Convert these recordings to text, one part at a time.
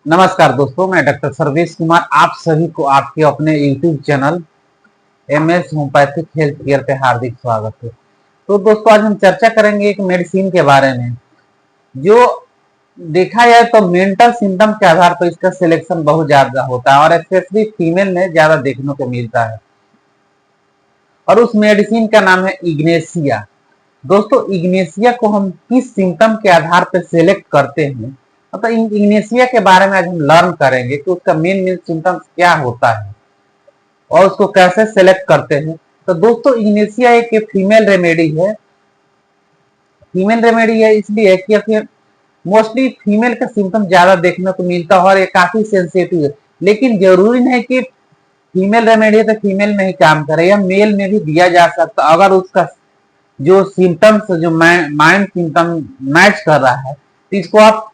नमस्कार दोस्तों, मैं डॉक्टर सर्वेश कुमार आप सभी को आपके अपने YouTube channel MS homeopathic health care पे हार्दिक स्वागत है। तो दोस्तों, आज हम चर्चा करेंगे एक मेडिसिन के बारे में जो देखा जाए तो मेंटल सिम्टम के आधार पर इसका सिलेक्शन बहुत ज्यादा होता है और स्पेशली फीमेल में ज्यादा देखने को मिलता है। और उस मेडिसिन का नाम है इग्नेशिया। दोस्तों, इग्नेशिया को हम किस सिम्टम के आधार पर सिलेक्ट करते हैं, मतलब इग्नेशिया के बारे में आज हम लर्न करेंगे कि उसका मेन मेन सिम्टम्स क्या होता है और उसको कैसे सेलेक्ट करते हैं। तो दोस्तों, इग्नेशिया एक फीमेल रेमेडी है। फीमेल रेमेडी है इसलिए कि मोस्टली फीमेल का सिम्टम ज्यादा देखने को मिलता है और ये काफी सेंसिटिव है। लेकिन जरूरी नहीं कि फीमेल रेमेडी है तो फीमेल में ही काम करे, या मेल में भी दिया जा सकता अगर उसका जो सिम्टम्स जो माइंड सिम्टम मैच कर रहा है तो इसको आप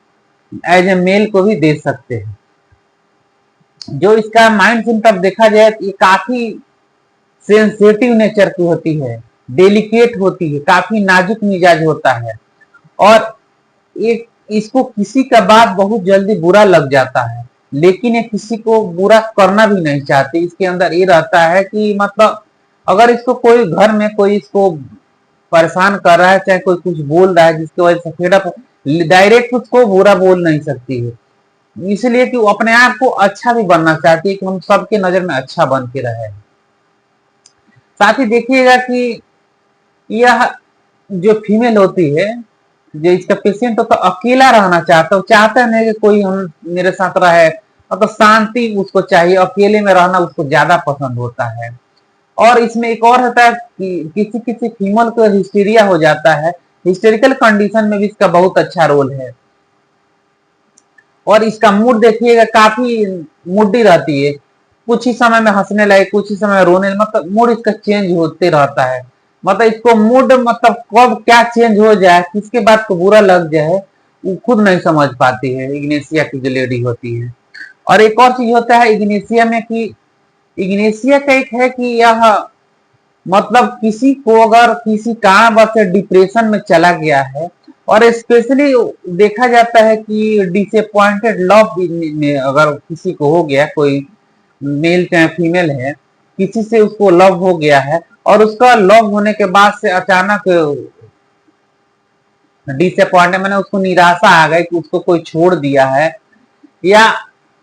एज ए मेल को भी दे सकते हैं। जो इसका माइंड सिम्टम देखा जाए ये काफी सेंसिटिव नेचर की होती है, डेलिकेट होती है, काफी नाजुक मिजाज होता है और एक इसको किसी का बात बहुत जल्दी बुरा लग जाता है, लेकिन ये किसी को बुरा करना भी नहीं चाहती। इसके अंदर ये रहता है कि मतलब अगर इसको कोई घर में कोई इसको परेशान कर रहा है, चाहे कोई कुछ बोल रहा है जिसकी वजह से फेडअप, डायरेक्ट उसको बुरा बोल नहीं सकती है, इसलिए कि वो अपने आप को अच्छा भी बनना चाहती है कि हम सबके नजर में अच्छा बन के रहे। साथ ही देखिएगा कि यह जो फीमेल होती है, जो इसका पेशेंट होता है, अकेला रहना चाहता है, चाहता नहीं कि कोई हम मेरे साथ रहे, मतलब शांति उसको चाहिए, अकेले में रहना उसको ज्यादा पसंद होता है। और इसमें एक और होता है कि किसी किसी फीमेल को हिस्टीरिया हो जाता है, हिस्टेरिकल कंडीशन में भी इसका बहुत अच्छा रोल है। और इसका मूड देखिएगा काफी मूडी रहती है, कुछ ही समय में हंसने लगे, कुछ ही समय रोने, मतलब मूड इसका चेंज होते रहता है। मतलब इसको मूड मतलब कब क्या चेंज हो जाए, किसके बाद को बुरा लग जाए वो खुद नहीं समझ पाती है इग्नेशिया की जो लेडी होती है। और एक और चीज होता है इग्नेशिया में कि इग्नेशिया का एक है कि यह मतलब किसी को अगर किसी कारणवश से डिप्रेशन में चला गया है, और स्पेशली देखा जाता है कि डिसअपॉइंटेड लव में अगर किसी को हो गया, कोई मेल चाहे फीमेल है, किसी से उसको लव हो गया है और उसका लव होने के बाद से अचानक डिसअपॉइंटेड मैंने उसको निराशा आ गई कि उसको कोई छोड़ दिया है, या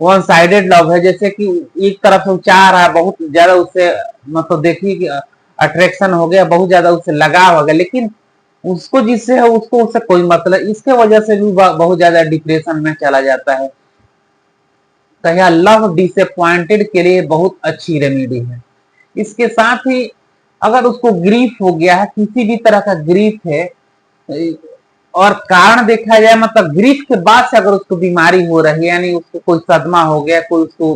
वन साइडेड लव है, जैसे कि एक तरफ से चाह रहा है, बहुत ज्यादा उससे मतलब देखिए कि अट्रैक्शन हो गया, बहुत ज्यादा उससे लगाव हो गया, लेकिन उसको जिससे है उसको उससे कोई मतलब, इसके वजह से भी बहुत ज्यादा डिप्रेशन में चला जाता है। तो यह लव डिसअपॉइंटेड के लिए बहुत अच्छी रेमेडी है। इसके साथ ही अगर उसको ग्रीफ हो गया है, किसी भी तरह का ग्रीफ है और कारण देखा जाए, मतलब ग्रीफ के बाद से अगर उसको बीमारी हो रही है, यानी उसको कोई सदमा हो गया, कोई उसको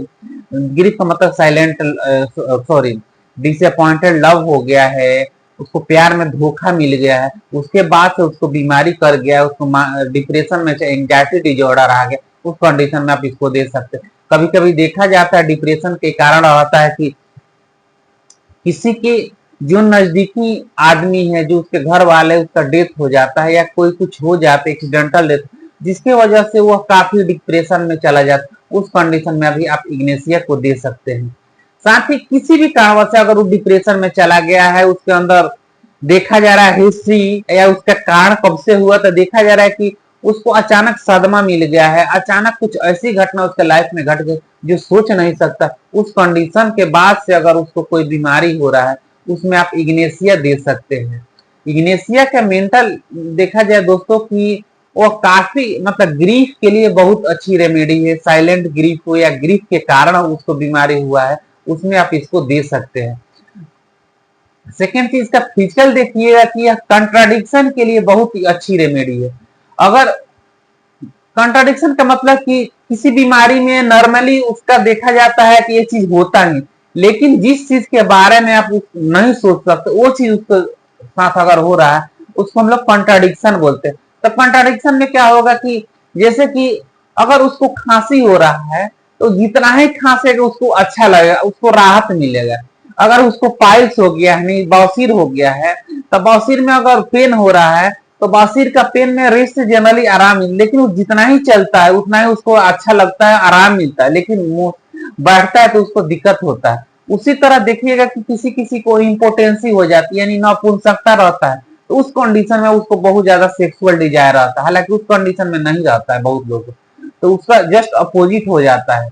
ग्रीफ का मतलब साइलेंट सॉरी डिसअपॉइंटेड लव हो गया है, उसको प्यार में धोखा मिल गया है, उसके बाद से उसको बीमारी कर गया, उसको डिप्रेशन में एंजाइटी डिजॉर्डर आ गया, उस कंडीशन में आप इसको दे सकते हैं। कभी कभी देखा जाता है डिप्रेशन के कारण होता है कि किसी के जो नजदीकी आदमी है, जो उसके घर वाले, उसका डेथ हो जाता है या कोई कुछ हो जाता है, एक्सीडेंटल डेथ, जिसके वजह से वह काफी डिप्रेशन में चला जाता है, उस कंडीशन में अभी आप इग्नेशिया को दे सकते हैं। साथ ही किसी भी कारण से अगर वो डिप्रेशन में चला गया है, उसके अंदर देखा जा रहा है हिस्ट्री या उसका कारण कब से हुआ, तो देखा जा रहा है कि उसको अचानक सदमा मिल गया है, अचानक कुछ ऐसी घटना उसके लाइफ में घट गई जो सोच नहीं सकता, उस कंडीशन के बाद से अगर उसको कोई बीमारी हो रहा है, उसमें आप इग्नेशिया दे सकते हैं। इग्नेशिया का मेंटल देखा जाए दोस्तों कि वो काफी मतलब ग्रीफ के लिए बहुत अच्छी रेमेडी है। साइलेंट ग्रीफ हो या ग्रीफ के कारण उसको बीमारी हुआ है, उसमें आप इसको दे सकते हैं। सेकेंड चीज का फिजिकल देखिएगा कि यह कंट्राडिक्शन के लिए बहुत ही अच्छी रेमेडी है। अगर कंट्राडिक्शन का मतलब कि किसी बीमारी में नॉर्मली उसका देखा जाता है कि ये चीज होता नहीं, लेकिन जिस चीज के बारे में आप नहीं सोच सकते वो चीज उसके साथ अगर हो रहा है, उसको हम लोग कंट्राडिक्शन बोलते हैं। तो कंट्राडिक्शन में क्या होगा कि जैसे कि अगर उसको खांसी हो रहा है तो जितना ही खांसेगा उसको अच्छा लगेगा, उसको राहत मिलेगा। अगर उसको पाइल्स हो गया है, बवासीर हो गया है, तो बवासीर में अगर पेन हो रहा है तो बवासीर का पेन में रेस्ट से जनरली आराम मिलता है, लेकिन वो जितना ही चलता है उतना ही उसको अच्छा लगता है, आराम मिलता है, लेकिन बैठता है तो उसको दिक्कत होता है। उसी तरह देखिएगा कि किसी किसी को इम्पोर्टेंसी हो जाती है, यानी नपुंसकता रहता है, तो उस कंडीशन में उसको बहुत ज्यादा सेक्सुअल डिजायर रहता है, हालांकि उस कंडीशन में नहीं रहता है बहुत लोग, तो उसका जस्ट अपोजिट हो जाता है।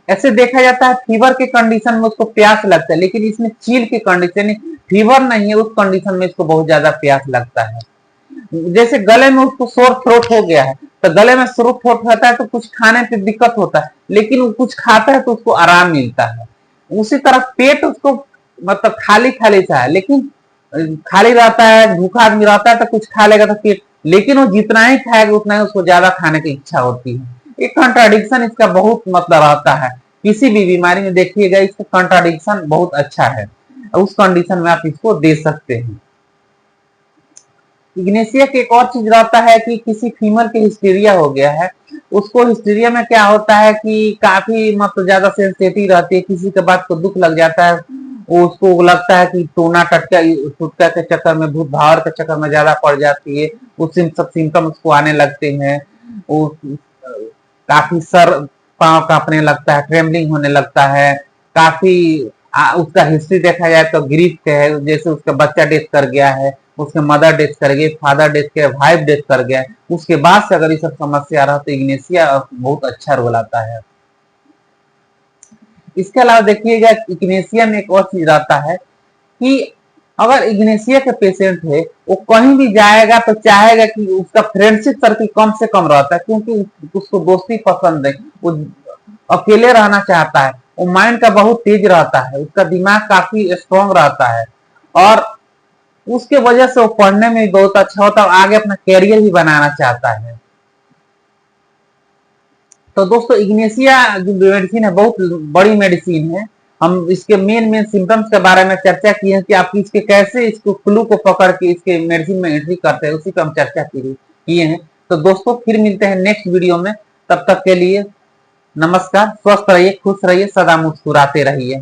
ऐसे देखा जाता है फीवर के कंडीशन में उसको प्यास लगता है, लेकिन इसमें चील के कंडीशन, फीवर नहीं है उस कंडीशन में इसको बहुत ज्यादा प्यास लगता है। जैसे गले में उसको सोर थ्रोट हो गया है, तो गले में सोर थ्रोट होता है तो कुछ खाने पे दिक्कत होता है, लेकिन वो कुछ खाता है तो उसको आराम मिलता है। उसी तरह पेट उसको मतलब खाली खाली सा है, लेकिन खाली रहता है, भूखा आदमी रहता है तो कुछ खा लेगा तो पेट, लेकिन वो जितना ही खाएगा उतना ही उसको ज्यादा खाने की इच्छा होती है। एक कंट्राडिक्शन इसका बहुत मतलब रहता है, किसी भी बीमारी में देखिएगा इसका कंट्राडिक्शन बहुत अच्छा है, उस कंडीशन में आप इसको दे सकते हैं। इग्नेशिया की एक और चीज रहता है कि किसी फीमेल के हिस्टीरिया हो गया है, उसको हिस्टीरिया में क्या होता है कि काफी मतलब ज्यादा सेंसिटिव रहती है, किसी के बात को दुख लग जाता है, उसको लगता है कि टोना टटका टुटका के चक्कर में, भूत भावर के चक्कर में ज्यादा पड़ जाती है, उस सब सिम्टम उसको आने लगते हैं, वो काफी सर पांव कांपने लगता है, ट्रेमलिंग होने लगता है, काफी उसका हिस्ट्री देखा जाए तो ग्रीफ के है, जैसे उसका बच्चा डेथ कर गया है, उसके मदर डेथ कर गई, फादर डेथ कर, वाइफ डेथ कर गया, उसके बाद से अगर ये सब समस्या रहा तो इग्नेशिया बहुत अच्छा रोल आता है। इसके अलावा देखिएगा इग्नेशिया में एक और चीज रहता है कि अगर इग्नेशिया के पेशेंट है, वो कहीं भी जाएगा तो चाहेगा कि उसका फ्रेंडशिप सर्किल कम से कम रहता है, क्योंकि उसको दोस्ती पसंद है, वो अकेले रहना चाहता है, वो माइंड का बहुत तेज रहता है, उसका दिमाग काफी स्ट्रांग रहता है, और उसके वजह से वो पढ़ने में बहुत अच्छा होता है, आगे अपना कैरियर भी बनाना चाहता है। तो दोस्तों इग्नेशिया जो मेडिसिन है बहुत बड़ी मेडिसिन है, हम इसके मेन मेन सिम्टम्स के बारे में चर्चा की है कि आप इसके कैसे इसको क्लू को पकड़ के इसके मेडिसिन में एंट्री करते हैं, उसी पर हम चर्चा किए हैं। तो दोस्तों फिर मिलते हैं नेक्स्ट वीडियो में, तब तक के लिए नमस्कार, स्वस्थ रहिए, खुश रहिए, सदा मुस्कुराते रहिए।